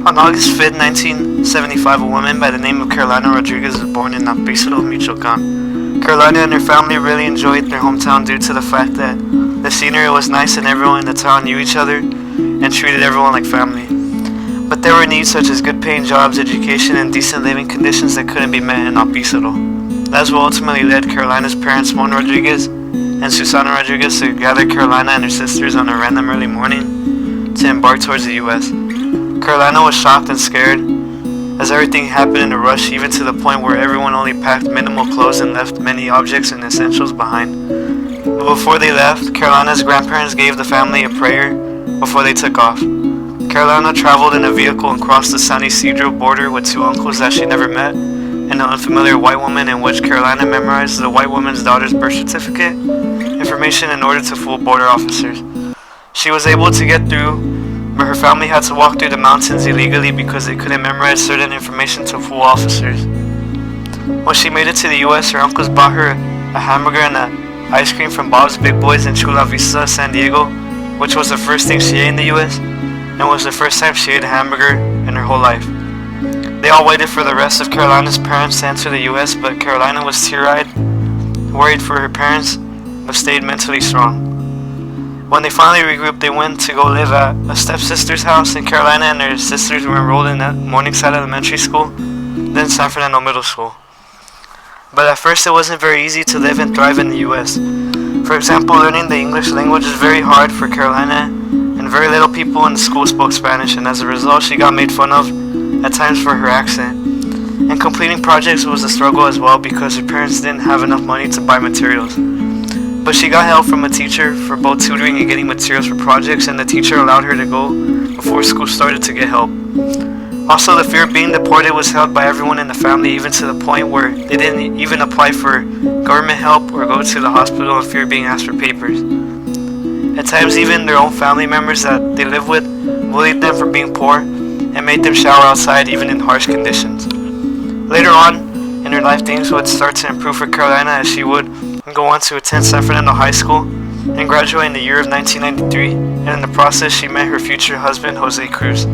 On August 5th, 1975, a woman by the name of Carolina Rodriguez was born in Apísalo, Michoacan. Carolina and her family really enjoyed their hometown due to the fact that the scenery was nice and everyone in the town knew each other and treated everyone like family. But there were needs such as good paying jobs, education, and decent living conditions that couldn't be met in Apísalo. That's what ultimately led Carolina's parents, Juan Rodriguez and Susana Rodriguez, to gather Carolina and her sisters on a random early morning to embark towards the U.S. Carolina was shocked and scared, as everything happened in a rush, even to the point where everyone only packed minimal clothes and left many objects and essentials behind. But before they left, Carolina's grandparents gave the family a prayer before they took off. Carolina traveled in a vehicle and crossed the San Isidro border with two uncles that she never met, and an unfamiliar white woman, in which Carolina memorized the white woman's daughter's birth certificate information in order to fool border officers. She was able to get through, but her family had to walk through the mountains illegally because they couldn't memorize certain information to fool officers. When she made it to the U.S., her uncles bought her a hamburger and ice cream from Bob's Big Boys in Chula Vista, San Diego, which was the first thing she ate in the U.S., and was the first time she ate a hamburger in her whole life. They all waited for the rest of Carolina's parents to enter the U.S., but Carolina was teary-eyed, worried for her parents, but stayed mentally strong. When they finally regrouped, they went to go live at a stepsister's house, and Carolina and her sisters were enrolled in Morningside Elementary School, then San Fernando Middle School. But at first it wasn't very easy to live and thrive in the U.S. For example, learning the English language is very hard for Carolina, and very little people in the school spoke Spanish, and as a result she got made fun of at times for her accent. And completing projects was a struggle as well because her parents didn't have enough money to buy materials. But she got help from a teacher for both tutoring and getting materials for projects, and the teacher allowed her to go before school started to get help. Also, the fear of being deported was held by everyone in the family, even to the point where they didn't even apply for government help or go to the hospital in fear of being asked for papers. At times, even their own family members that they lived with bullied them for being poor and made them shower outside even in harsh conditions. Later on in her life, things would start to improve for Carolina as she would go on to attend San Fernando High School and graduate in the year of 1993, and in the process she met her future husband, Jose Cruz.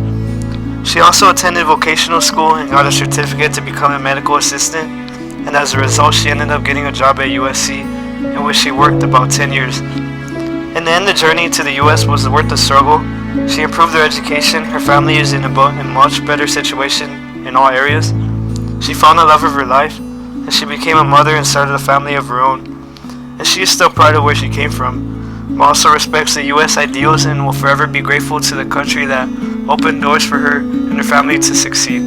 She also attended vocational school and got a certificate to become a medical assistant, and as a result she ended up getting a job at USC, in which she worked about 10 years. In the end, the journey to the US was worth the struggle. She improved her education, her family is in a much better situation in all areas. She found the love of her life, and she became a mother and started a family of her own. And she is still proud of where she came from, but also respects the U.S. ideals and will forever be grateful to the country that opened doors for her and her family to succeed.